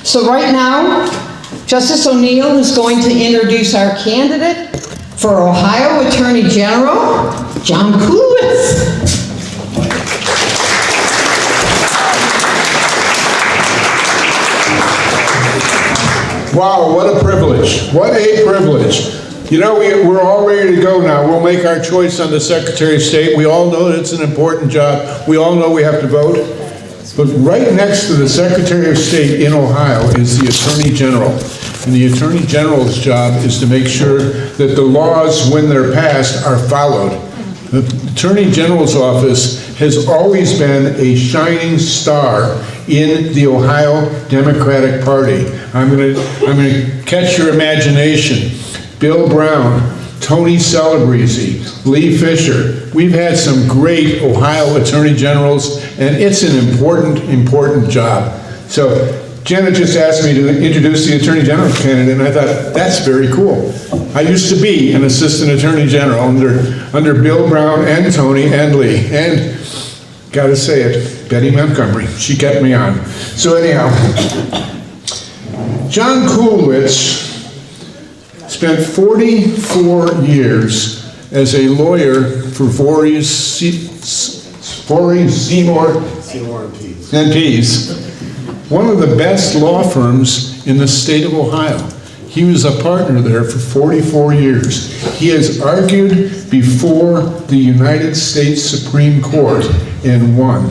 So right now, Justice O'Neill is going to introduce our candidate for Ohio Attorney General, John Kulewicz. Wow, what a privilege. What a privilege. You know, we're all ready to go now. We'll make our choice on the Secretary of State. We all know that it's an important job. We all know we have to vote. But right next to the Secretary of State in Ohio is the Attorney General. And the Attorney General's job is to make sure that the laws, when they're passed, are followed. The Attorney General's office has always been a shining star in the Ohio Democratic Party. I'm going to catch your imagination. Bill Brown, Tony Celebrezzi, Lee Fisher. We've had some great Ohio Attorney Generals, and it's an important job. So Janet just asked me to introduce the Attorney General candidate, and I thought, that's very cool. I used to be an Assistant Attorney General under Bill Brown and Tony and Lee, and gotta say it, Betty Montgomery, she kept me on. So anyhow, John Kulewicz spent 44 years as a lawyer for Vorey, Seymour and Pease, one of the best law firms in the state of Ohio. He was a partner there for 44 years. He has argued before the United States Supreme Court and won.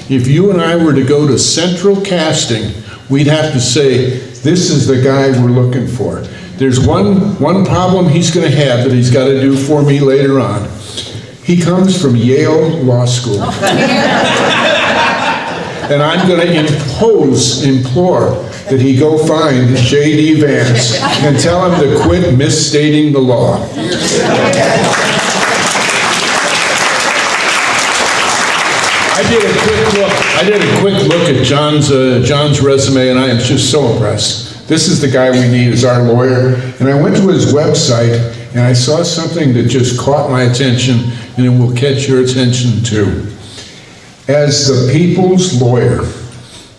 If you and I were to go to central casting, we'd have to say, this is the guy we're looking for. There's one problem he's going to have that he's got to do for me later on. He comes from Yale Law School. And I'm going to implore that he go find J.D. Vance and tell him to quit misstating the law. I did a quick look at John's resume, and I am just so impressed. This is the guy we need as our lawyer. And I went to his website, and I saw something that just caught my attention, and it will catch your attention too. As the people's lawyer,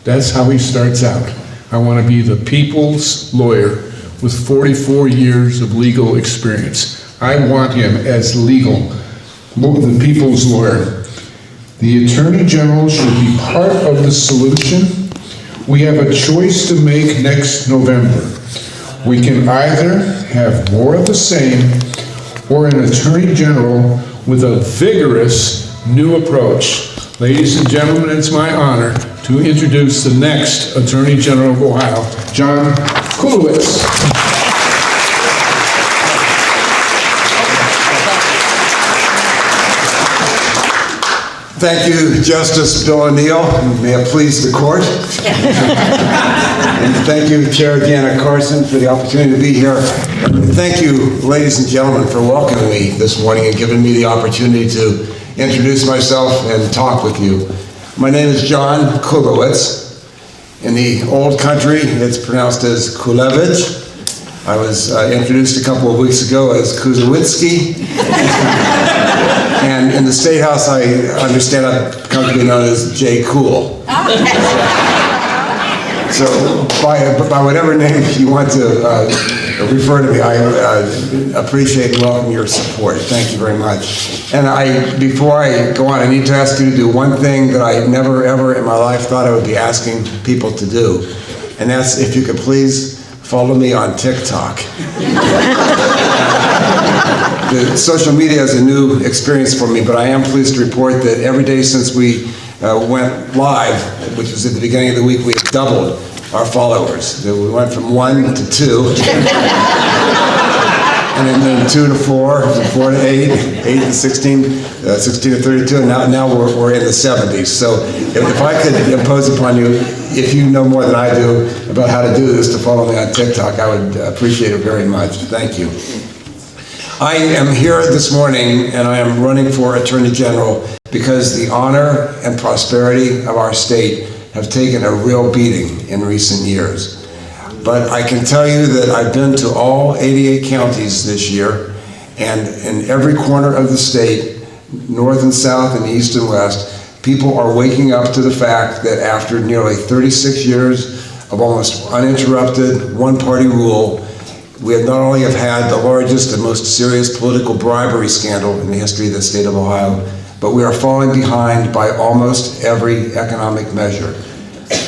that's how he starts out. I want to be the people's lawyer with 44 years of legal experience. I want him as the people's lawyer. The Attorney General should be part of the solution. We have a choice to make next November. We can either have more of the same or an Attorney General with a vigorous new approach. Ladies and gentlemen, it's my honor to introduce the next Attorney General of Ohio, John Kulewicz. Thank you, Justice Bill O'Neill, and may it please the court. And thank you, Chair Janet Carson, for the opportunity to be here. And thank you, ladies and gentlemen, for welcoming me this morning and giving me the opportunity to introduce myself and talk with you. My name is John Kulewicz. In the old country, it's pronounced as Kulewicz. I was introduced a couple of weeks ago as Kuzowitzki. And in the State House, I understand I've come to be known as J. Cool. So by whatever name you want to refer to me, I appreciate and welcome your support. Thank you very much. And before I go on, I need to ask you to do one thing that I never ever in my life thought I would be asking people to do. And that's if you could please follow me on TikTok. The social media is a new experience for me, but I am pleased to report that every day since we went live, which was at the beginning of the week, we have doubled our followers. We went from 1 to 2, and then 2 to 4, 4 to 8, 8 to 16, 16 to 32, and now we're in the 70s. So if I could impose upon you, if you know more than I do about how to do this, to follow me on TikTok, I would appreciate it very much. Thank you. I am here this morning, and I am running for Attorney General because the honor and prosperity of our state have taken a real beating in recent years. But I can tell you that I've been to all 88 counties this year, and in every corner of the state, north and south and east and west, people are waking up to the fact that after nearly 36 years of almost uninterrupted one-party rule, we have not only have had the largest and most serious political bribery scandal in the history of the state of Ohio, but we are falling behind by almost every economic measure.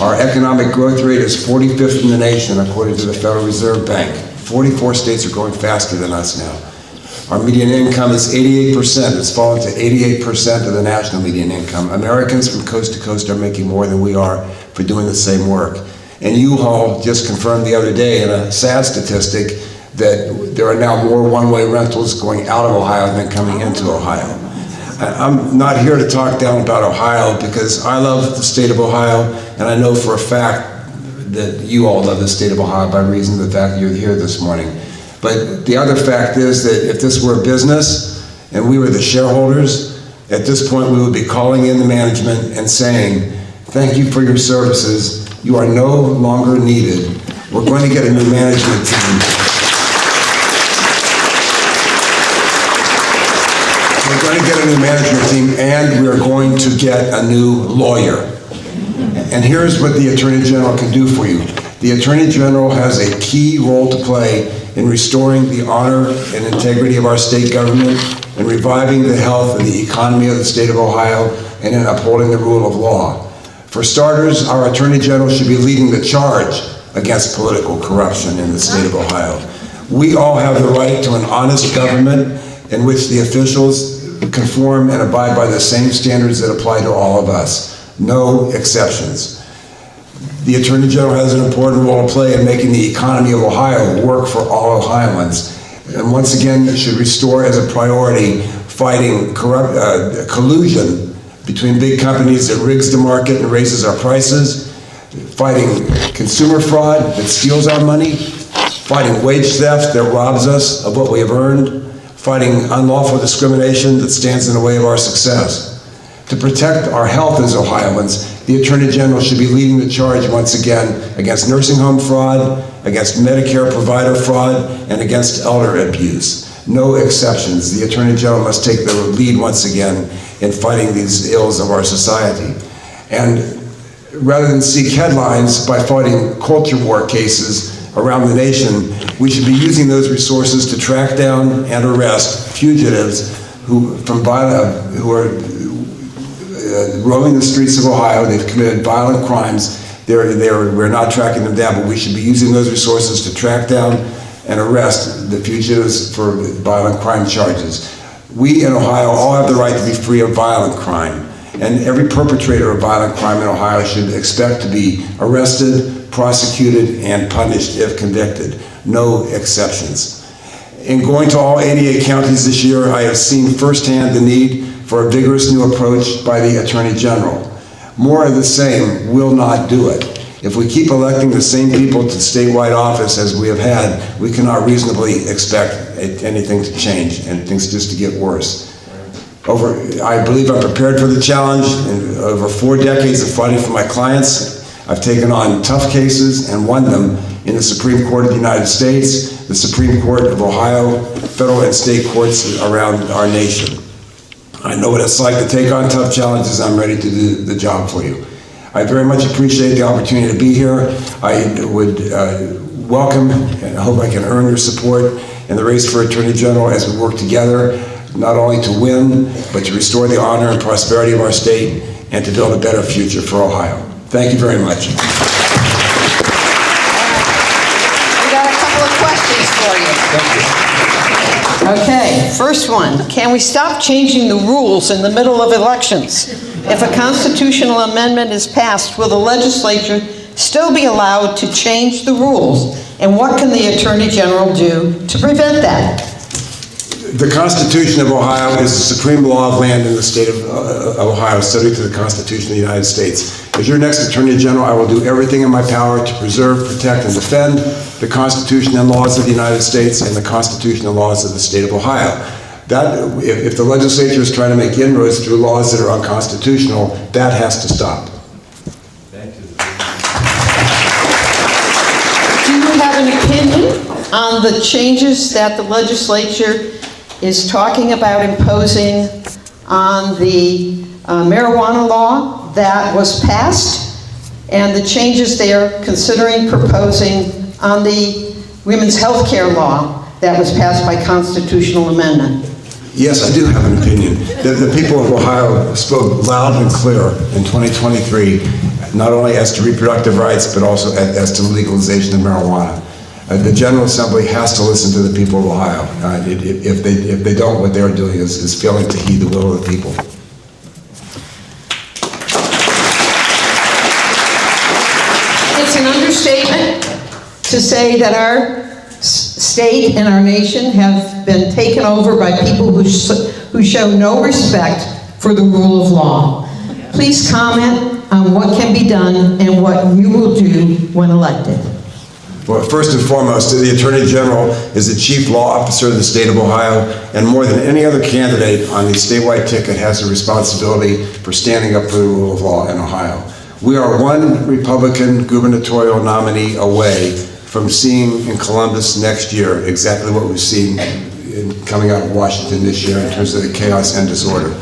Our economic growth rate is 45th in the nation, according to the Federal Reserve Bank. 44 states are growing faster than us now. Our median income is 88%. It's fallen to 88% of the national median income. Americans from coast to coast are making more than we are for doing the same work. And U-Haul just confirmed the other day in a sad statistic that there are now more one-way rentals going out of Ohio than coming into Ohio. I'm not here to talk down about Ohio because I love the state of Ohio, and I know for a fact that you all love the state of Ohio by reason of the fact that you're here this morning. But the other fact is that if this were a business and we were the shareholders, at this point we would be calling in the management and saying, thank you for your services. You are no longer needed. We're going to get a new management team. We're going to get a new management team, and we're going to get a new lawyer. And here's what the Attorney General can do for you. The Attorney General has a key role to play in restoring the honor and integrity of our state government, in reviving the health and the economy of the state of Ohio, and in upholding the rule of law. For starters, our Attorney General should be leading the charge against political corruption in the state of Ohio. We all have the right to an honest government in which the officials conform and abide by the same standards that apply to all of us. No exceptions. The Attorney General has an important role to play in making the economy of Ohio work for all Ohioans. And once again, it should restore as a priority fighting collusion between big companies that rigs the market and raises our prices, fighting consumer fraud that steals our money, fighting wage theft that robs us of what we have earned, fighting unlawful discrimination that stands in the way of our success. To protect our health as Ohioans, the Attorney General should be leading the charge once again against nursing home fraud, against Medicare provider fraud, and against elder abuse. No exceptions. The Attorney General must take the lead once again in fighting these ills of our society. And rather than seek headlines by fighting culture war cases around the nation, we should be using those resources to track down and arrest fugitives who are roaming the streets of Ohio. They've committed violent crimes. We're not tracking them down, but we should be using those resources to track down and arrest the fugitives for violent crime charges. We in Ohio all have the right to be free of violent crime, and every perpetrator of violent crime in Ohio should expect to be arrested, prosecuted, and punished if convicted. No exceptions. In going to all 88 counties this year, I have seen firsthand the need for a vigorous new approach by the Attorney General. More of the same will not do it. If we keep electing the same people to statewide office as we have had, we cannot reasonably expect anything to change and things just to get worse. I believe I'm prepared for the challenge. In over 4 decades of fighting for my clients, I've taken on tough cases and won them in the Supreme Court of the United States, the Supreme Court of Ohio, federal and state courts around our nation. I know what it's like to take on tough challenges. I'm ready to do the job for you. I very much appreciate the opportunity to be here. I would welcome and I hope I can earn your support in the race for Attorney General as we work together, not only to win, but to restore the honor and prosperity of our state and to build a better future for Ohio. Thank you very much. We got a couple of questions for you. Thank you. Okay, first one. Can we stop changing the rules in the middle of elections? If a constitutional amendment is passed, will the legislature still be allowed to change the rules? And what can the Attorney General do to prevent that? The Constitution of Ohio is the supreme law of land in the state of Ohio, subject to the Constitution of the United States. As your next Attorney General, I will do everything in my power to preserve, protect, and defend the Constitution and laws of the United States and the Constitution and laws of the state of Ohio. If the legislature is trying to make inroads through laws that are unconstitutional, that has to stop. Thank you. Do you have an opinion on the changes that the legislature is talking about imposing on the marijuana law that was passed and the changes they are considering proposing on the women's health care law that was passed by constitutional amendment. Yes, I do have an opinion. The people of Ohio spoke loud and clear in 2023, not only as to reproductive rights, but also as to legalization of marijuana. The General Assembly has to listen to the people of Ohio. If they don't, what they're doing is failing to heed the will of the people. It's an understatement to say that our state and our nation have been taken over by people who show no respect for the rule of law. Please comment on what can be done and what you will do when elected. Well, first and foremost, the Attorney General is the chief law officer of the state of Ohio, and more than any other candidate on the statewide ticket has a responsibility for standing up for the rule of law in Ohio. We are one Republican gubernatorial nominee away from seeing in Columbus next year exactly what we've seen coming out of Washington this year in terms of the chaos and disorder.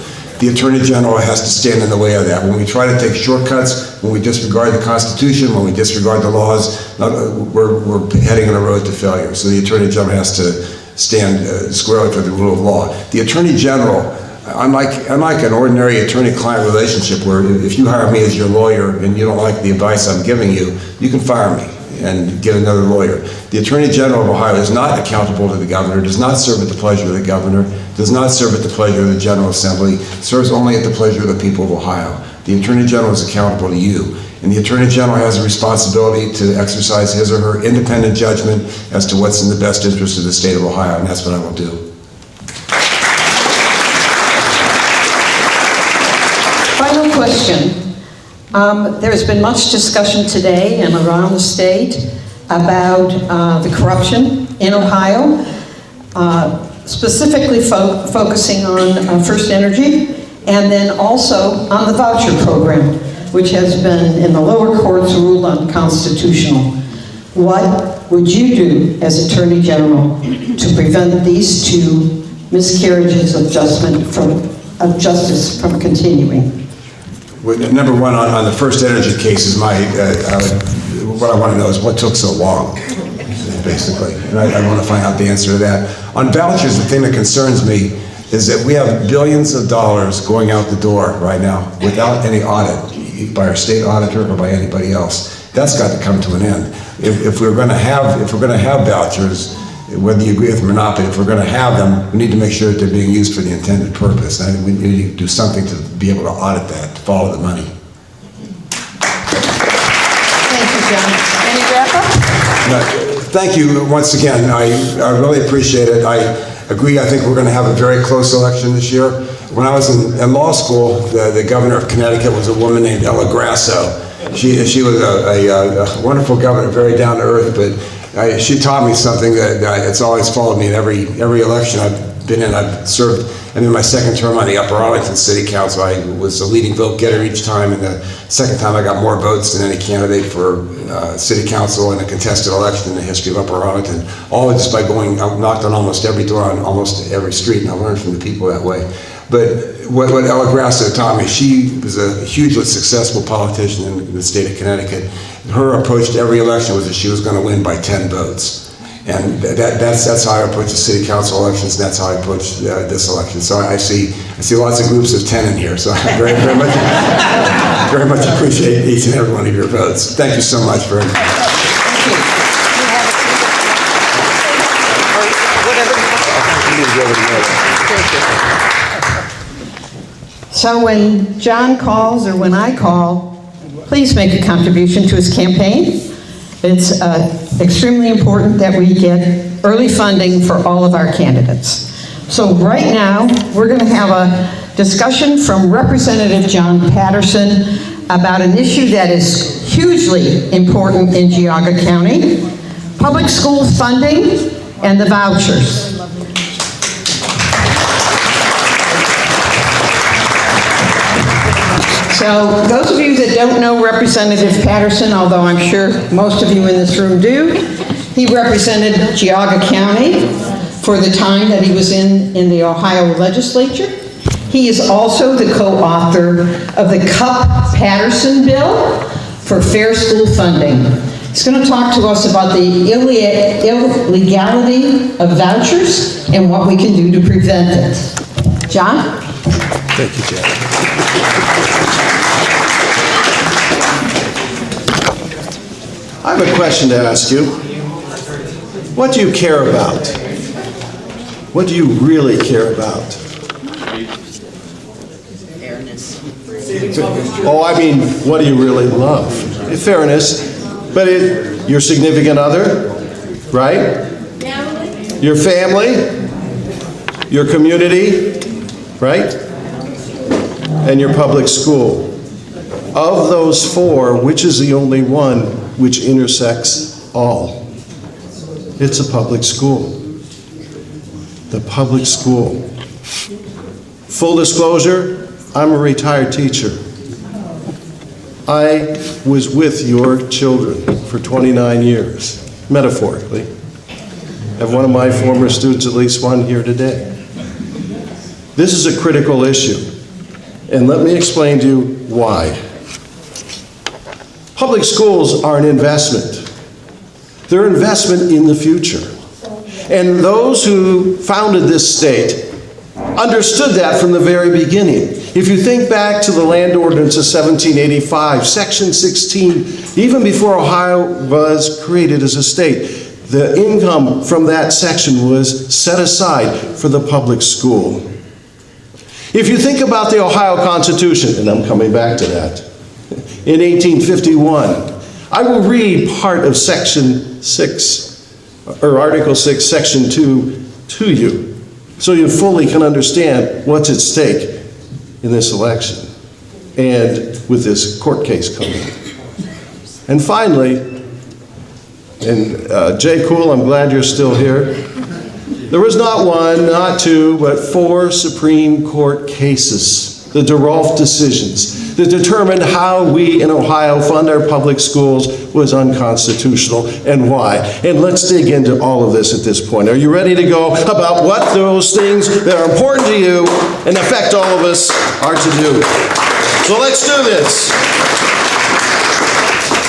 The Attorney General has to stand in the way of that. When we try to take shortcuts, when we disregard the Constitution, when we disregard the laws, we're heading on a road to failure. So the Attorney General has to stand squarely for the rule of law. The Attorney General, unlike an ordinary attorney-client relationship where if you hire me as your lawyer and you don't like the advice I'm giving you, you can fire me and get another lawyer. The Attorney General of Ohio is not accountable to the governor, does not serve at the pleasure of the governor, does not serve at the pleasure of the General Assembly, serves only at the pleasure of the people of Ohio. The Attorney General is accountable to you, and the Attorney General has a responsibility to exercise his or her independent judgment as to what's in the best interest of the state of Ohio, and that's what I will do. Final question. There's been much discussion today and around the state about the corruption in Ohio, specifically focusing on First Energy, and then also on the voucher program, which has been in the lower courts ruled unconstitutional. What would you do as Attorney General to prevent these two miscarriages of justice from continuing? Well, number one, on the First Energy case, what I want to know is what took so long, basically. And I want to find out the answer to that. On vouchers, the thing that concerns me is that we have billions of dollars going out the door right now without any audit by our state auditor or by anybody else. That's got to come to an end. If we're going to have vouchers, whether you agree with them or not, but if we're going to have them, we need to make sure that they're being used for the intended purpose. And we need to do something to be able to audit that, to follow the money. Thank you, John. Any wrap-up? Thank you once again. I really appreciate it. I agree. I think we're going to have a very close election this year. When I was in law school, the governor of Connecticut was a woman named Ella Grasso. She was a wonderful governor, very down to earth, but she taught me something that it's always followed me in every election I've been in. I've served, and in my second term on the Upper Arlington City Council, I was the leading vote getter each time, and the second time I got more votes than any candidate for City Council in a contested election in the history of Upper Arlington, all just by going, I knocked on almost every door on almost every street, and I learned from the people that way. But what Ella Grasso taught me, she was a hugely successful politician in the state of Connecticut. Her approach to every election was that she was going to win by 10 votes. And that's how I approach the city council elections, and that's how I approach this election. So I see lots of groups of 10 in here, so I very much appreciate each and every one of your votes. Thank you so much for So when John calls or when I call, please make a contribution to his campaign. It's extremely important that we get early funding for all of our candidates. So right now, we're going to have a discussion from Representative John Patterson about an issue that is hugely important in Geauga County, public school funding and the vouchers. So those of you that don't know Representative Patterson, although I'm sure most of you in this room do, he represented Geauga County for the time that he was in the Ohio legislature. He is also the co-author of the Cupp-Patterson bill for fair school funding. He's going to talk to us about the illegality of vouchers and what we can do to prevent it. John? Thank you, Janet. I have a question to ask you. What do you care about? What do you really care about? Fairness. Oh, I mean, what do you really love? Fairness. But your significant other, right? Your family, your community, right? And your public school. Of those four, which is the only one which intersects all? It's a public school. The public school. Full disclosure, I'm a retired teacher. I was with your children for 29 years, metaphorically. I have one of my former students, at least one here today. This is a critical issue, and let me explain to you why. Public schools are an investment. They're an investment in the future. And those who founded this state understood that from the very beginning. If you think back to the Land Ordinance of 1785, Section 16, even before Ohio was created as a state, the income from that section was set aside for the public school. If you think about the Ohio Constitution, and I'm coming back to that, in 1851, I will read part of Section 6, or Article 6, Section 2 to you, so you fully can understand what's at stake in this election and with this court case coming. And finally, and Jay Cool, I'm glad you're still here. There was not one, not two, but 4 Supreme Court cases, the DeRolf decisions, that determined how we in Ohio fund our public schools was unconstitutional and why. And let's dig into all of this at this point. Are you ready to go about what those things that are important to you and affect all of us are to do? So let's do this.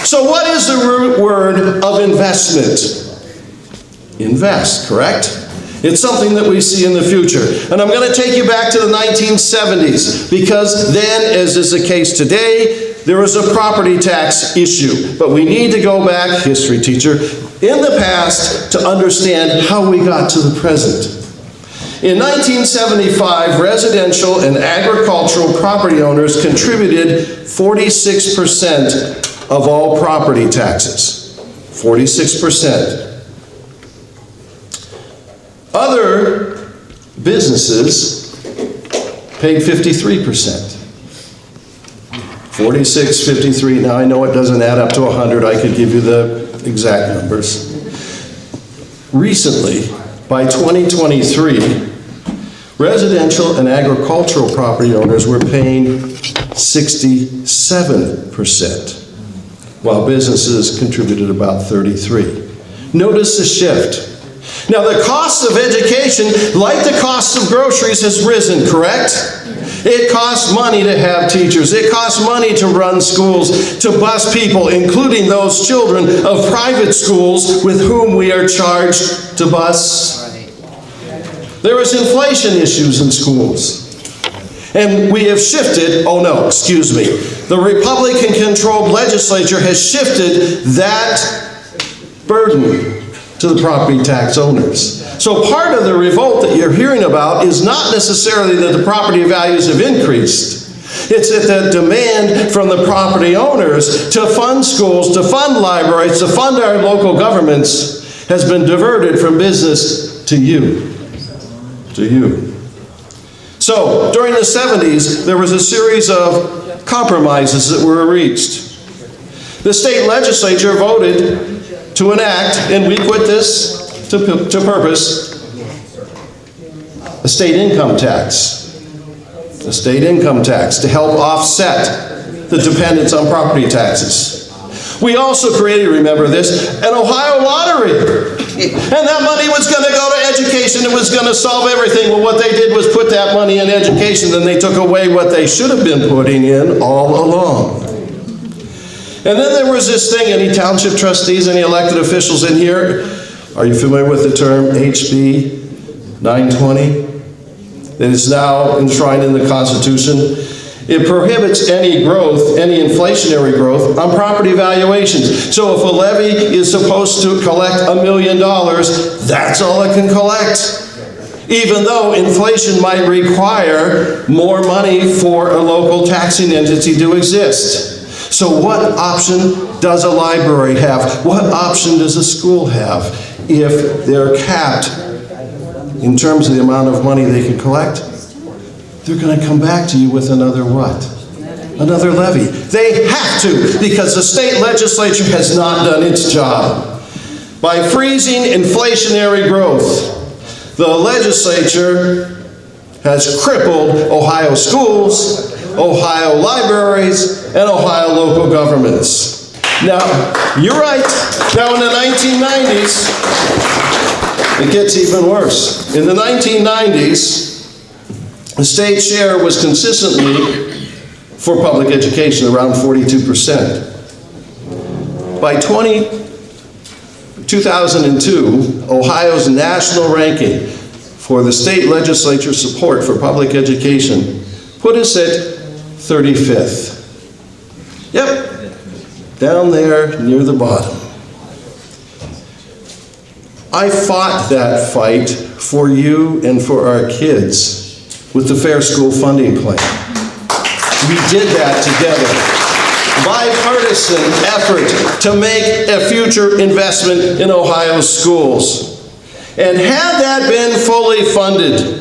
So what is the root word of investment? Invest, correct? It's something that we see in the future. And I'm going to take you back to the 1970s, because then, as is the case today, there was a property tax issue. But we need to go back, history teacher, in the past to understand how we got to the present. In 1975, residential and agricultural property owners contributed 46% of all property taxes. 46%. Other businesses paid 53%. 46, 53, now I know it doesn't add up to 100, I could give you the exact numbers. Recently, by 2023, residential and agricultural property owners were paying 67%, while businesses contributed about 33%. Notice the shift. Now, the cost of education, like the cost of groceries, has risen, correct? It costs money to have teachers. It costs money to run schools, to bus people, including those children of private schools with whom we are charged to bus. There is inflation issues in schools. And we have shifted, oh no, excuse me, the Republican-controlled legislature has shifted that burden to the property tax owners. So part of the revolt that you're hearing about is not necessarily that the property values have increased. It's that the demand from the property owners to fund schools, to fund libraries, to fund our local governments has been diverted from business to you. To you. So during the 70s, there was a series of compromises that were reached. The state legislature voted to enact, and we put this to purpose, a state income tax. A state income tax to help offset the dependence on property taxes. We also created, remember this, an Ohio lottery. And that money was going to go to education. It was going to solve everything. Well, what they did was put that money in education, then they took away what they should have been putting in all along. And then there was this thing, any township trustees, any elected officials in here? Are you familiar with the term HB 920? That is now enshrined in the Constitution. It prohibits any growth, any inflationary growth on property valuations. So if a levy is supposed to collect $1 million, that's all it can collect. Even though inflation might require more money for a local taxing entity to exist. So what option does a library have? What option does a school have if they're capped in terms of the amount of money they can collect? They're going to come back to you with another what? Another levy. They have to, because the state legislature has not done its job. By freezing inflationary growth, the legislature has crippled Ohio schools, Ohio libraries, and Ohio local governments. Now, you're right. Now, in the 1990s, it gets even worse. In the 1990s, the state share was consistently, for public education, around 42%. By 2002, Ohio's national ranking for the state legislature support for public education put us at 35th. Yep, down there near the bottom. I fought that fight for you and for our kids with the Fair School Funding Plan. We did that together. Bipartisan effort to make a future investment in Ohio schools. And had that been fully funded,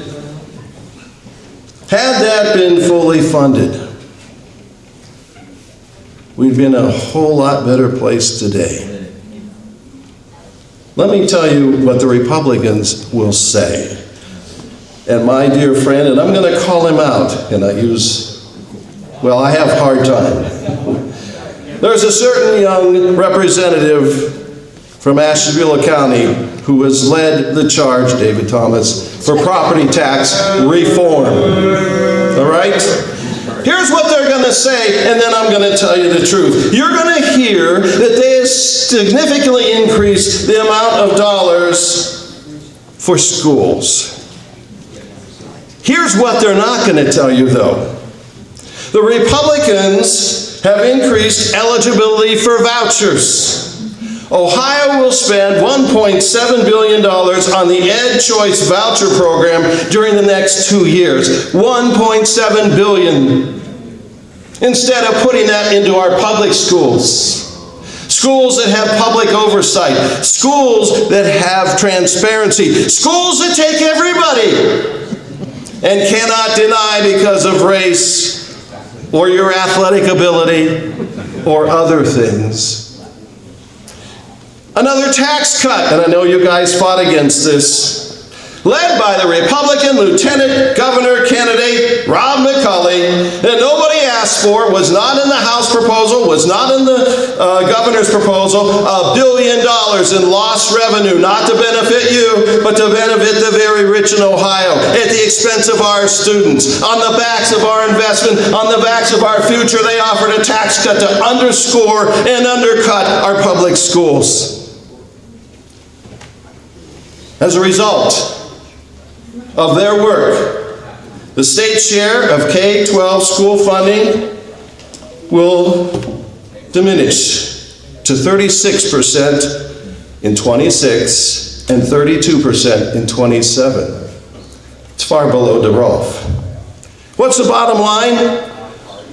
we'd be in a whole lot better place today. Let me tell you what the Republicans will say. And my dear friend, and I'm going to call him out, and I have a hard time. There's a certain young representative from Ashtabula County who has led the charge, David Thomas, for property tax reform. All right? Here's what they're going to say, and then I'm going to tell you the truth. You're going to hear that they have significantly increased the amount of dollars for schools. Here's what they're not going to tell you, though. The Republicans have increased eligibility for vouchers. Ohio will spend $1.7 billion on the Ed Choice voucher program during the next 2 years. $1.7 billion. Instead of putting that into our public schools. Schools that have public oversight. Schools that have transparency. Schools that take everybody and cannot deny because of race or your athletic ability or other things. Another tax cut, and I know you guys fought against this, led by the Republican Lieutenant Governor candidate Rob McCulley, that nobody asked for, was not in the House proposal, was not in the governor's proposal, $1 billion in lost revenue, not to benefit you, but to benefit the very rich in Ohio, at the expense of our students, on the backs of our investment, on the backs of our future. They offered a tax cut to underscore and undercut our public schools. As a result of their work, the state share of K-12 school funding will diminish to 36% in 26 and 32% in 27. It's far below DeRolf. What's the bottom line?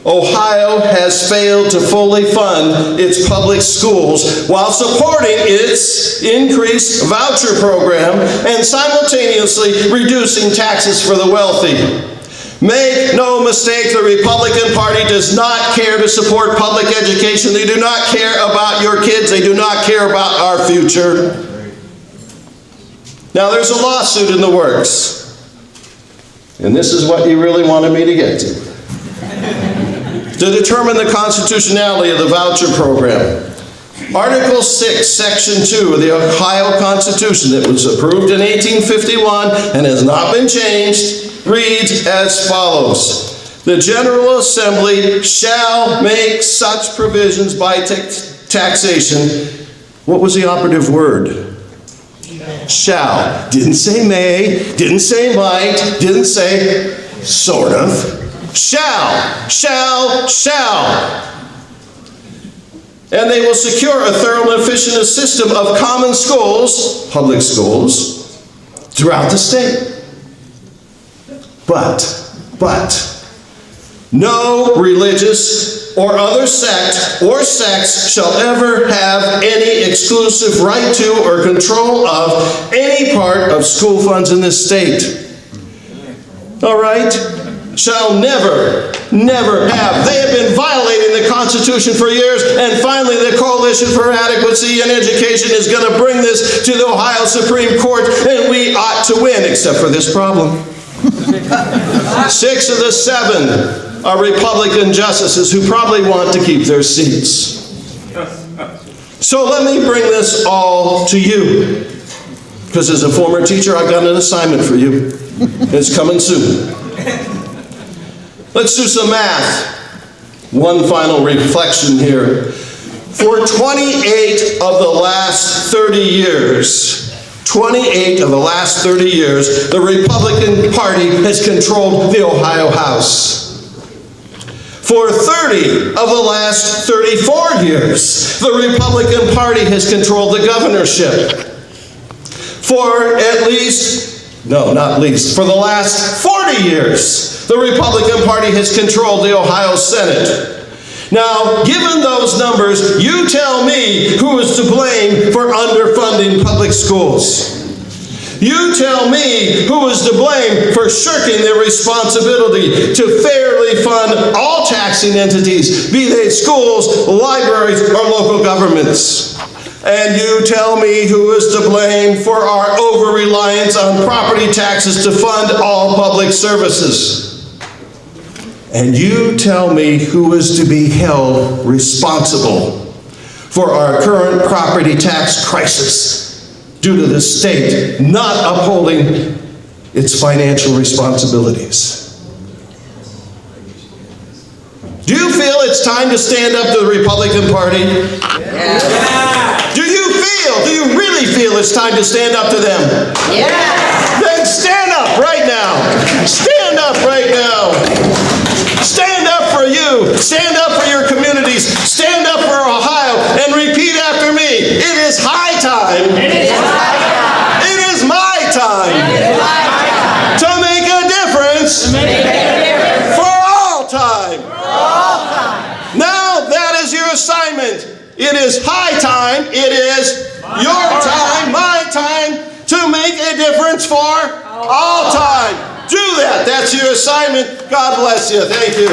Ohio has failed to fully fund its public schools while supporting its increased voucher program and simultaneously reducing taxes for the wealthy. Make no mistake, the Republican Party does not care to support public education. They do not care about your kids. They do not care about our future. Now, there's a lawsuit in the works. And this is what you really wanted me to get to. To determine the constitutionality of the voucher program. Article 6, Section 2 of the Ohio Constitution that was approved in 1851 and has not been changed reads as follows. The General Assembly shall make such provisions by taxation. What was the operative word? Shall. Didn't say may, didn't say might, didn't say sort of. Shall. And they will secure a thorough and efficient system of common schools, public schools, throughout the state. But, no religious or other sect or sects shall ever have any exclusive right to or control of any part of school funds in this state. All right? Shall never have. They have been violating the Constitution for years, and finally the Coalition for Adequacy in Education is going to bring this to the Ohio Supreme Court, and we ought to win, except for this problem. 6 of the 7 are Republican justices who probably want to keep their seats. So let me bring this all to you, because as a former teacher, I've got an assignment for you. It's coming soon. Let's do some math. One final reflection here. For 28 of the last 30 years, the Republican Party has controlled the Ohio House. For 30 of the last 34 years, the Republican Party has controlled the governorship. For the last 40 years, the Republican Party has controlled the Ohio Senate. Now, given those numbers, you tell me who is to blame for underfunding public schools. You tell me who is to blame for shirking their responsibility to fairly fund all taxing entities, be they schools, libraries, or local governments. And you tell me who is to blame for our over-reliance on property taxes to fund all public services. And you tell me who is to be held responsible for our current property tax crisis due to the state not upholding its financial responsibilities. Do you feel it's time to stand up to the Republican Party? Yeah. Do you really feel it's time to stand up to them? Yeah. Then stand up right now. Stand up right now. Stand up for you. Stand up for your communities. Stand up for Ohio and repeat after me. It is high time. It is high time. It is my time. It is my time. To make a difference. For all time. Now that is your assignment. It is high time. It is your time, my time, to make a difference for all time. Do that. That's your assignment. God bless you. Thank you.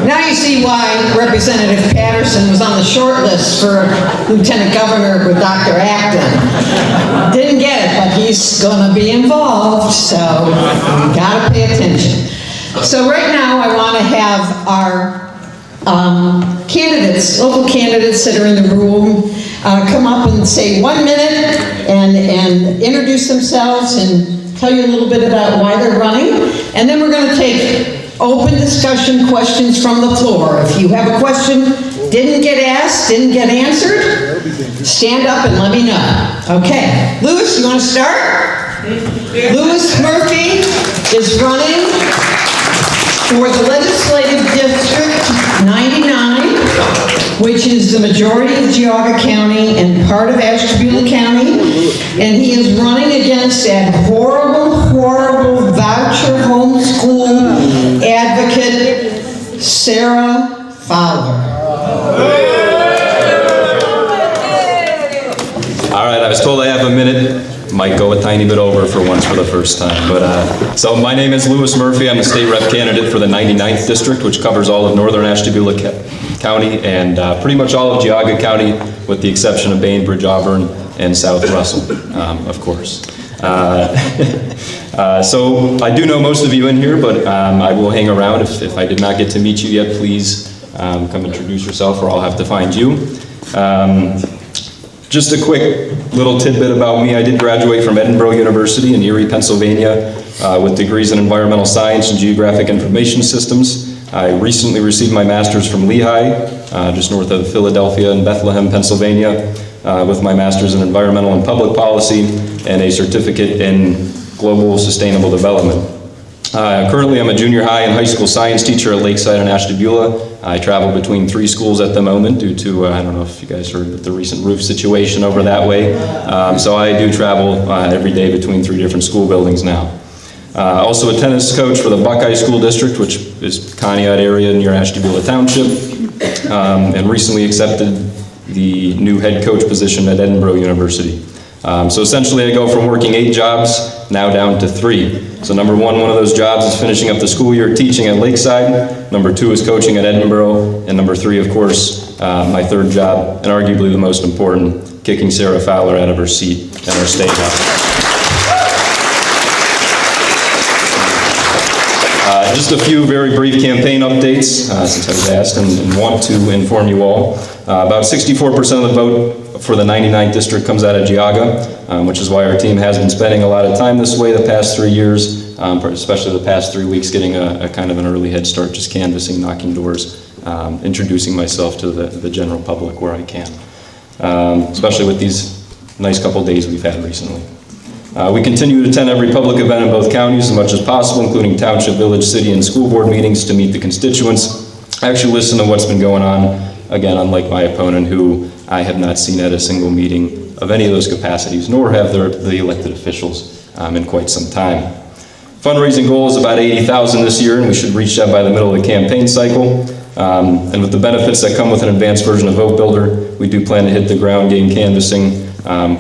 Now you see why Representative Patterson was on the short list for Lieutenant Governor with Dr. Acton. Didn't get it, but he's going to be involved, so you got to pay attention. So right now I want to have our candidates, local candidates that are in the room, come up and say 1 minute and introduce themselves and tell you a little bit about why they're running. And then we're going to take open discussion questions from the floor. If you have a question, didn't get asked, didn't get answered, stand up and let me know. Okay, Lewis, you want to start? Lewis Murphy is running for the Legislative District 99, which is the majority of Geauga County and part of Ashtabula County, and he is running against that horrible voucher homeschool advocate, Sarah Fowler. All right, I was told I have a minute. Might go a tiny bit over for once for the first time. So my name is Lewis Murphy. I'm the state rep candidate for the 99th district, which covers all of northern Ashtabula County and pretty much all of Geauga County, with the exception of Bainbridge, Auburn, and South Russell, of course. So I do know most of you in here, but I will hang around. If I did not get to meet you yet, please come introduce yourself, or I'll have to find you. Just a quick little tidbit about me. I did graduate from Edinburgh University in Erie, Pennsylvania, with degrees in environmental science and geographic information systems. I recently received my master's from Lehigh, just north of Philadelphia in Bethlehem, Pennsylvania, with my master's in environmental and public policy and a certificate in global sustainable development. Currently, I'm a junior high and high school science teacher at Lakeside in Ashtabula. I travel between 3 schools at the moment due to, I don't know if you guys heard about the recent roof situation over that way. So I do travel every day between 3 different school buildings now. Also a tennis coach for the Buckeye School District, which is Conneaut area near Ashtabula Township, and recently accepted the new head coach position at Edinburgh University. So essentially I go from working 8 jobs now down to 3. So number one of those jobs is finishing up the school year teaching at Lakeside. Number 2 is coaching at Edinburgh. And number 3, of course, my 3rd job, and arguably the most important, kicking Sarah Fowler out of her seat in our state house. Just a few very brief campaign updates, since I was asked and want to inform you all. About 64% of the vote for the 99th district comes out of Geauga, which is why our team has been spending a lot of time this way the past 3 years, especially the past 3 weeks, getting a kind of an early head start, just canvassing, knocking doors, introducing myself to the general public where I can, especially with these nice couple days we've had recently. We continue to attend every public event in both counties as much as possible, including township, village, city, and school board meetings to meet the constituents. I actually listen to what's been going on, again, unlike my opponent, who I have not seen at a single meeting of any of those capacities, nor have the elected officials in quite some time. Fundraising goal is about $80,000 this year, and we should reach that by the middle of the campaign cycle. And with the benefits that come with an advanced version of Vote Builder, we do plan to hit the ground game canvassing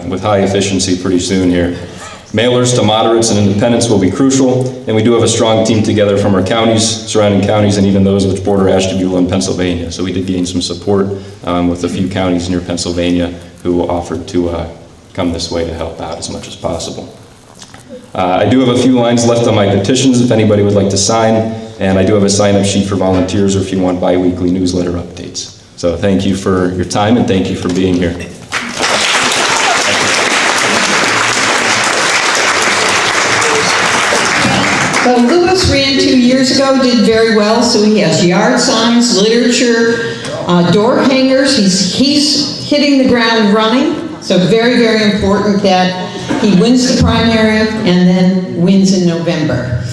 with high efficiency pretty soon here. Mailers to moderates and independents will be crucial, and we do have a strong team together from our counties, surrounding counties, and even those which border Ashtabula and Pennsylvania. So we did gain some support with a few counties near Pennsylvania who offered to come this way to help out as much as possible. I do have a few lines left on my petitions if anybody would like to sign, and I do have a sign-up sheet for volunteers or if you want bi-weekly newsletter updates. So thank you for your time and thank you for being here. So Lewis ran 2 years ago, did very well, so he has yard signs, literature, door hangers. He's hitting the ground running, so very, very important that he wins the primary and then wins in November.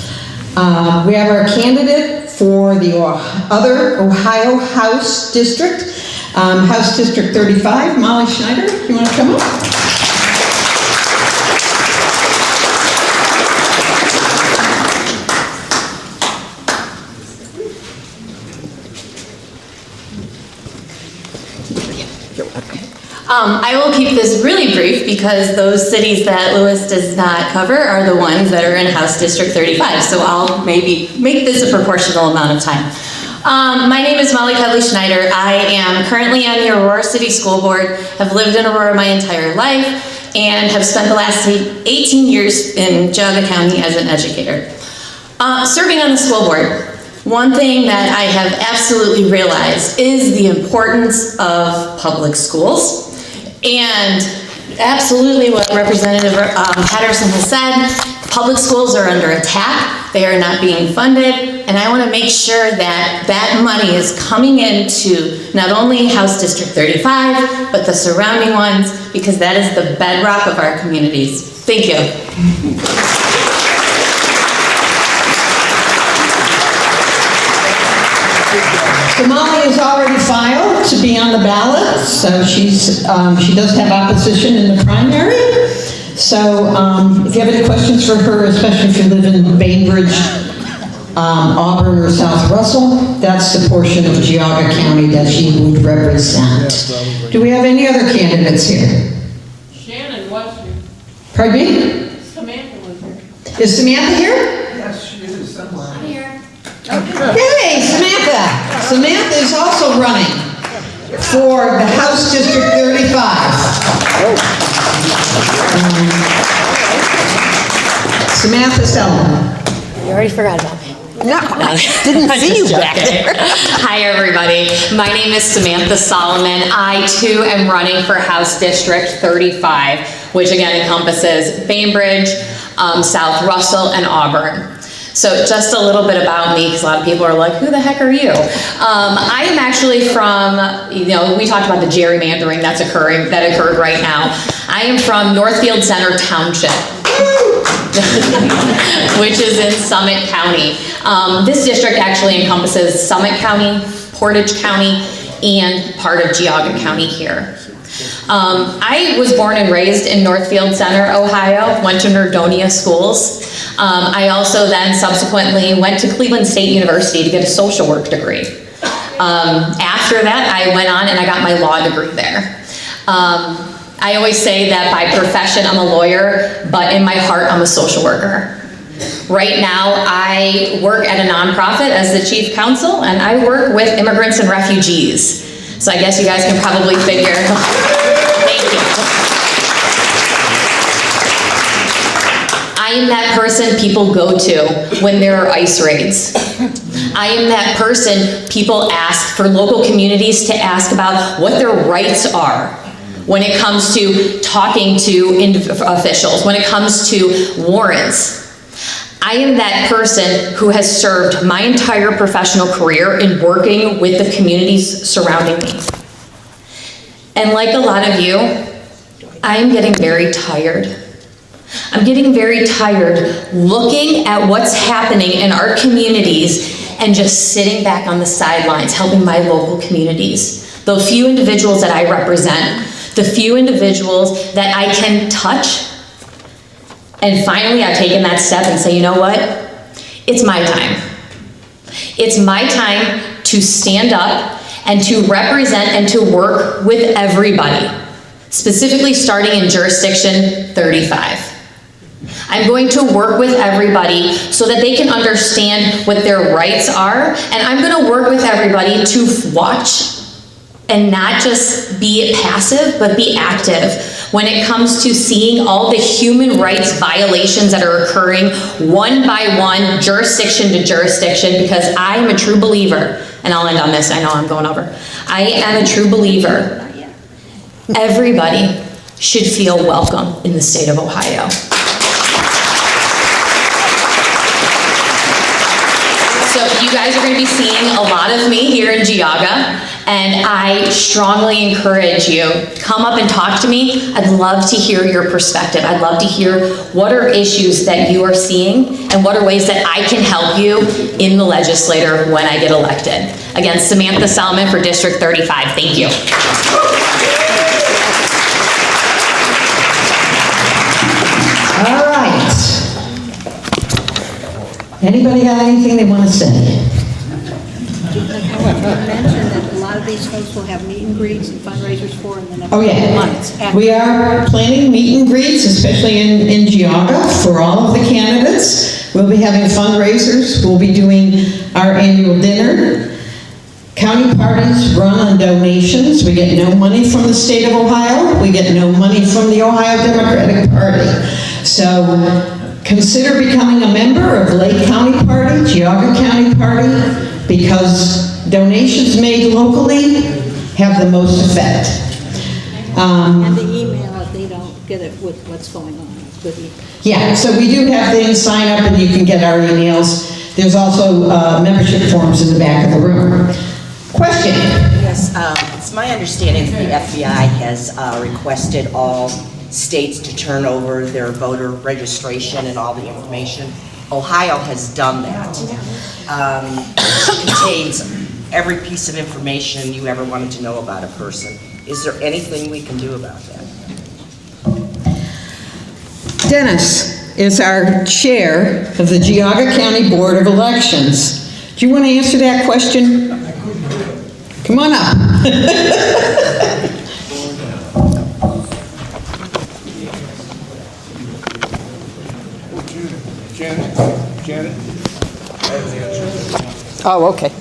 We have our candidate for the other Ohio House District, House District 35, Molly Schneider. You want to come up? I will keep this really brief because those cities that Lewis does not cover are the ones that are in House District 35, so I'll maybe make this a proportional amount of time. My name is Molly Kudley Schneider. I am currently on the Aurora City School Board, have lived in Aurora my entire life, and have spent the last 18 years in Geauga County as an educator. Serving on the school board, one thing that I have absolutely realized is the importance of public schools. And absolutely what Representative Patterson has said, public schools are under attack, they are not being funded, and I want to make sure that that money is coming into not only House District 35, but the surrounding ones, because that is the bedrock of our communities. Thank you. So Molly has already filed to be on the ballot, so she does have opposition in the primary. So if you have any questions for her, especially if you live in Bainbridge, Auburn, or South Russell, that's the portion of Geauga County that she would represent. Do we have any other candidates here? Shannon was here. Pardon me? Samantha was here. Is Samantha here? Yes, she is somewhere. I'm here. Hey, Samantha! Samantha is also running for the House District 35. Samantha Salamon. You already forgot about me. No, I didn't see you back there. Hi, everybody. My name is Samantha Salamon. I, too, am running for House District 35, which again encompasses Bainbridge, South Russell, and Auburn. So just a little bit about me, because a lot of people are like, who the heck are you? I am actually from, we talked about the gerrymandering that occurred right now. I am from Northfield Center Township, which is in Summit County. This district actually encompasses Summit County, Portage County, and part of Geauga County here. I was born and raised in Northfield Center, Ohio, went to Nerdonia schools. I also then subsequently went to Cleveland State University to get a social work degree. After that, I went on and I got my law degree there. I always say that by profession I'm a lawyer, but in my heart I'm a social worker. Right now I work at a nonprofit as the chief counsel, and I work with immigrants and refugees. So I guess you guys can probably figure. Thank you. I am that person people go to when there are ICE raids. I am that person people ask for local communities to ask about what their rights are when it comes to talking to officials, when it comes to warrants. I am that person who has served my entire professional career in working with the communities surrounding me. And like a lot of you, I am getting very tired. I'm getting very tired looking at what's happening in our communities and just sitting back on the sidelines helping my local communities. The few individuals that I represent, the few individuals that I can touch. And finally, I've taken that step and say, you know what? It's my time. It's my time to stand up and to represent and to work with everybody, specifically starting in jurisdiction 35. I'm going to work with everybody so that they can understand what their rights are, and I'm going to work with everybody to watch and not just be passive, but be active when it comes to seeing all the human rights violations that are occurring one by one, jurisdiction to jurisdiction, because I am a true believer, and I'll end on this, I know I'm going over. I am a true believer. Everybody should feel welcome in the state of Ohio. So you guys are going to be seeing a lot of me here in Geauga, and I strongly encourage you to come up and talk to me. I'd love to hear your perspective. I'd love to hear what are issues that you are seeing and what are ways that I can help you in the legislature when I get elected. Again, Samantha Salamon for District 35. Thank you. All right. Anybody got anything they want to say? I want to mention that a lot of these folks will have meet and greets and fundraisers for in the next Oh, yeah. months. We are planning meet and greets, especially in Geauga, for all of the candidates. We'll be having fundraisers. We'll be doing our annual dinner. County parties run on donations. We get no money from the state of Ohio. We get no money from the Ohio Democratic Party. So consider becoming a member of Lake County Party, Geauga County Party, because donations made locally have the most effect. And the email, if they don't get it with what's going on. Yeah, so we do have things, sign up and you can get our emails. There's also membership forms in the back of the room. Question? Yes, it's my understanding that the FBI has requested all states to turn over their voter registration and all the information. Ohio has done that. It contains every piece of information you ever wanted to know about a person. Is there anything we can do about that? Dennis is our chair of the Geauga County Board of Elections. Do you want to answer that question? Come on up. Janet? Oh, okay.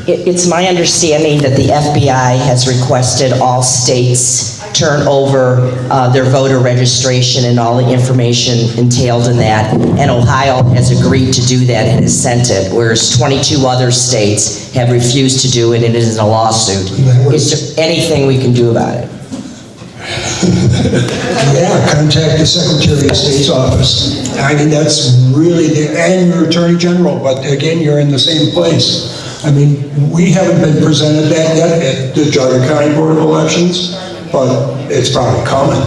It's my understanding that the FBI has requested all states turn over their voter registration and all the information entailed in that. And Ohio has agreed to do that and has sent it, whereas 22 other states have refused to do it, and it is in a lawsuit. Is there anything we can do about it? Yeah, contact the Secretary of State's office. I mean, that's really, and your Attorney General, but again, you're in the same place. I mean, we haven't been presented that yet at the Charter County Board of Elections, but it's probably coming,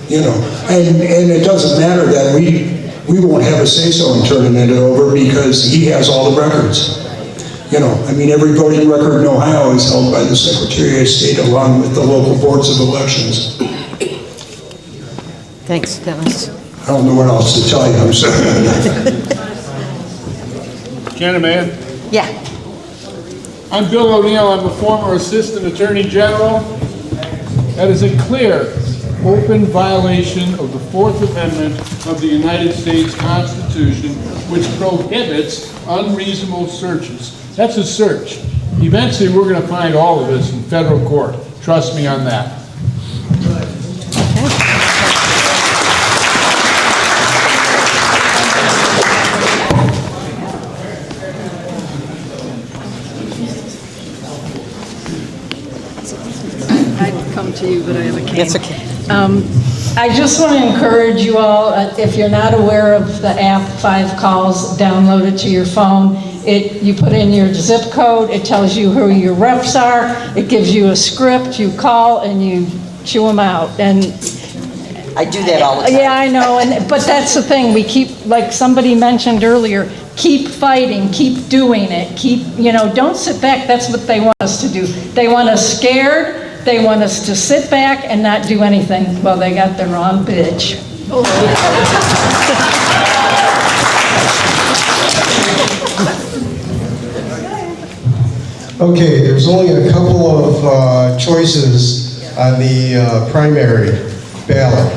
you know. And it doesn't matter that we won't have a say-so in turning it over because he has all the records. You know, I mean, every voting record in Ohio is held by the Secretary of State along with the local boards of elections. Thanks, Dennis. I don't know what else to tell you, I'm sorry. Gentlemen, Yeah. I'm Bill O'Neill. I'm a former Assistant Attorney General. That is a clear, open violation of the Fourth Amendment of the United States Constitution, which prohibits unreasonable searches. That's a search. Eventually, we're going to find all of this in federal court. Trust me on that. I'd come to you, but I have a cane. That's okay. I just want to encourage you all, if you're not aware of the app 5 Calls, download it to your phone. You put in your zip code, it tells you who your reps are, it gives you a script, you call and you chew them out. And I do that all the time. yeah, I know, but that's the thing, we keep, like somebody mentioned earlier, keep fighting, keep doing it, don't sit back. That's what they want us to do. They want us scared. They want us to sit back and not do anything. Well, they got the wrong bitch. Okay, there's only a couple of choices on the primary ballot.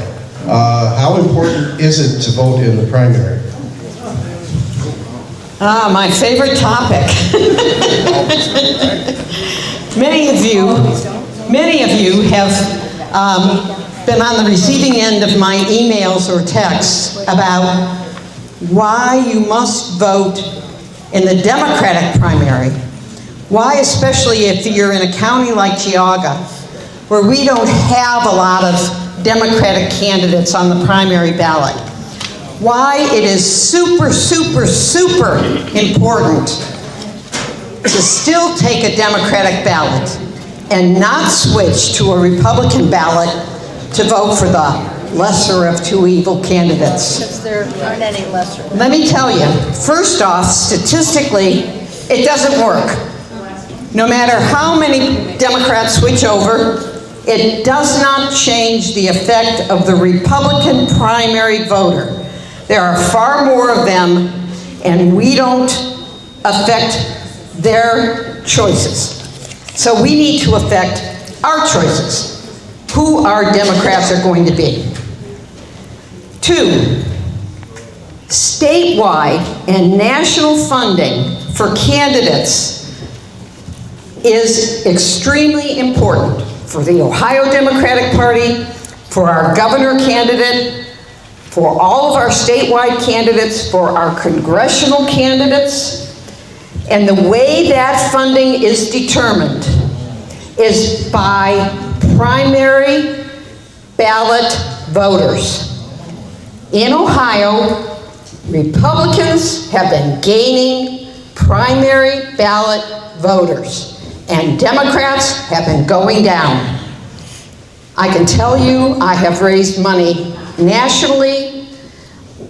How important is it to vote in the primary? My favorite topic. Many of you have been on the receiving end of my emails or texts about why you must vote in the Democratic primary. Why, especially if you're in a county like Geauga, where we don't have a lot of Democratic candidates on the primary ballot. Why it is super, super, super important to still take a Democratic ballot and not switch to a Republican ballot to vote for the lesser of two evil candidates. Because there aren't any lesser. Let me tell you, first off, statistically, it doesn't work. No matter how many Democrats switch over, it does not change the effect of the Republican primary voter. There are far more of them, and we don't affect their choices. So we need to affect our choices, who our Democrats are going to be. 2, statewide and national funding for candidates is extremely important for the Ohio Democratic Party, for our governor candidate, for all of our statewide candidates, for our congressional candidates. And the way that funding is determined is by primary ballot voters. In Ohio, Republicans have been gaining primary ballot voters, and Democrats have been going down. I can tell you I have raised money nationally,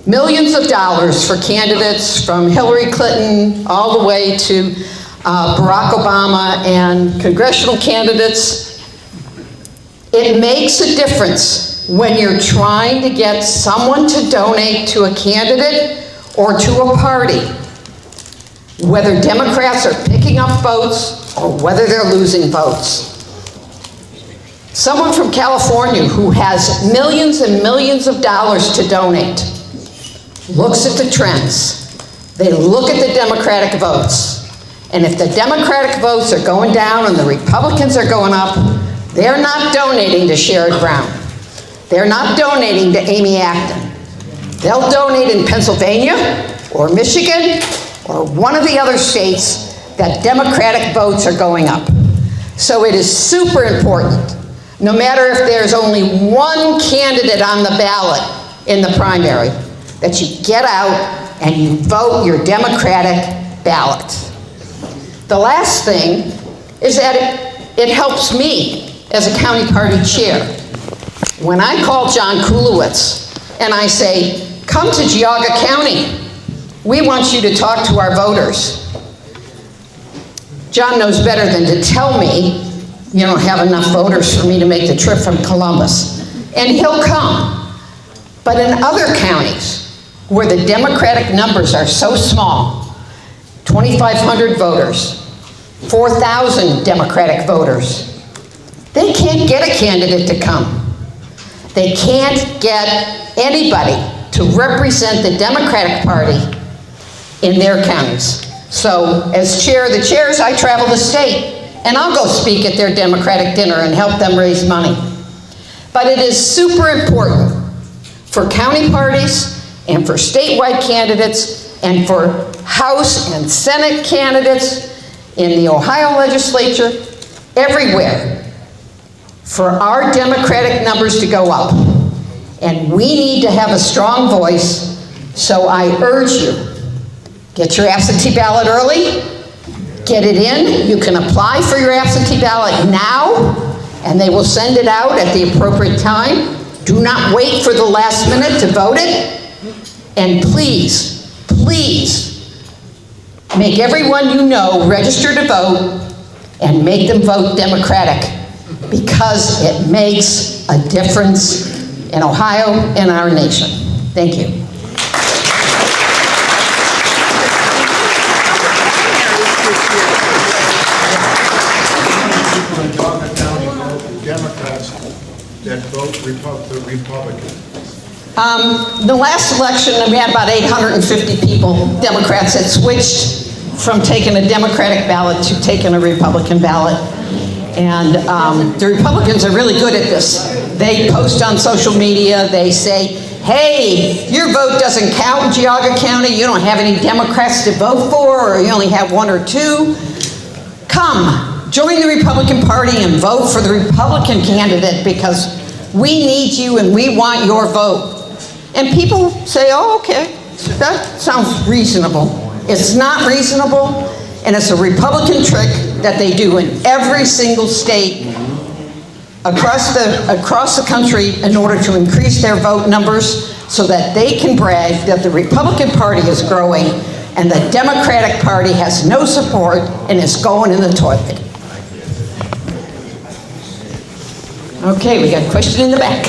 millions of dollars for candidates from Hillary Clinton all the way to Barack Obama and congressional candidates. It makes a difference when you're trying to get someone to donate to a candidate or to a party, whether Democrats are picking up votes or whether they're losing votes. Someone from California who has millions and millions of dollars to donate looks at the trends. They look at the Democratic votes. And if the Democratic votes are going down and the Republicans are going up, They're not donating to Sherrod Brown. They're not donating to Amy Acton. They'll donate in Pennsylvania or Michigan or one of the other states that Democratic votes are going up. So it is super important, no matter if there's only one candidate on the ballot in the primary, that you get out and you vote your Democratic ballot. The last thing is that it helps me as a county party chair. When I call John Kulewicz and I say, come to Geauga County, we want you to talk to our voters. John knows better than to tell me you don't have enough voters for me to make the trip from Columbus. And he'll come. But in other counties where the Democratic numbers are so small, 2,500 voters, 4,000 Democratic voters, they can't get a candidate to come. They can't get anybody to represent the Democratic Party in their counties. So as chair of the chairs, I travel the state, and I'll go speak at their Democratic dinner and help them raise money. But it is super important for county parties and for statewide candidates and for House and Senate candidates in the Ohio legislature, everywhere, for our Democratic numbers to go up. And we need to have a strong voice, so I urge you, get your absentee ballot early, get it in. You can apply for your absentee ballot now, and they will send it out at the appropriate time. Do not wait for the last minute to vote it. And please, please, make everyone you know register to vote and make them vote Democratic, because it makes a difference in Ohio and our nation. Thank you. Democrats that vote Republican. The last election, we had about 850 people, Democrats, that switched from taking a Democratic ballot to taking a Republican ballot. And the Republicans are really good at this. They post on social media, they say, hey, your vote doesn't count in Geauga County, you don't have any Democrats to vote for, or you only have one or two. Come, join the Republican Party and vote for the Republican candidate, because we need you and we want your vote. And people say, oh, okay, that sounds reasonable. It's not reasonable, and it's a Republican trick that they do in every single state across the country in order to increase their vote numbers so that they can brag that the Republican Party is growing and the Democratic Party has no support and is going in the toilet. Okay, we got a question in the back.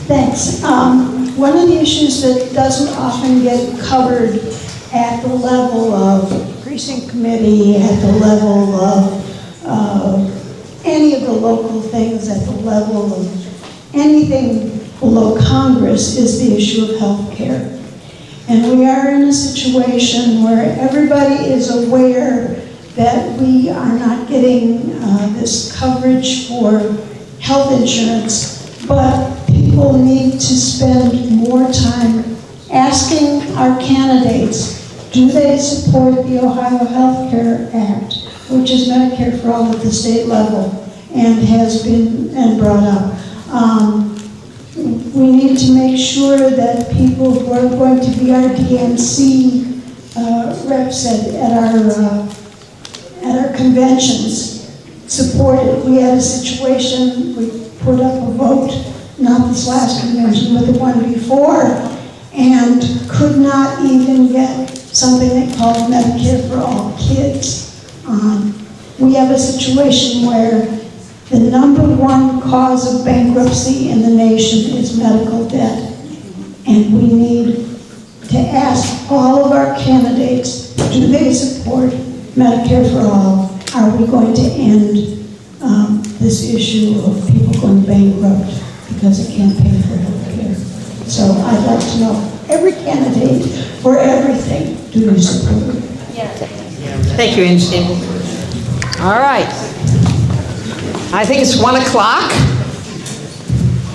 Thanks. One of the issues that doesn't often get covered at the level of precinct committee, at the level of any of the local things, at the level of anything below Congress, is the issue of health care. And we are in a situation where everybody is aware that we are not getting this coverage for health insurance, but people need to spend more time asking our candidates, do they support the Ohio Health Care Act, which is Medicare for all at the state level and has been brought up. We need to make sure that people who are going to be our DNC reps at our conventions support it. We had a situation, we put up a vote, not this last convention, but the one before, and could not even get something they call Medicare for all kids on. We have a situation where the #1 cause of bankruptcy in the nation is medical debt. And we need to ask all of our candidates, do they support Medicare for all? Are we going to end this issue of people going bankrupt because it can't pay for health care. So I'd like to know, every candidate for everything, do you support? Thank you, Angie. All right. I think it's 1 o'clock.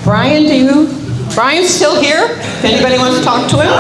Brian's still here? If anybody wants to talk to him?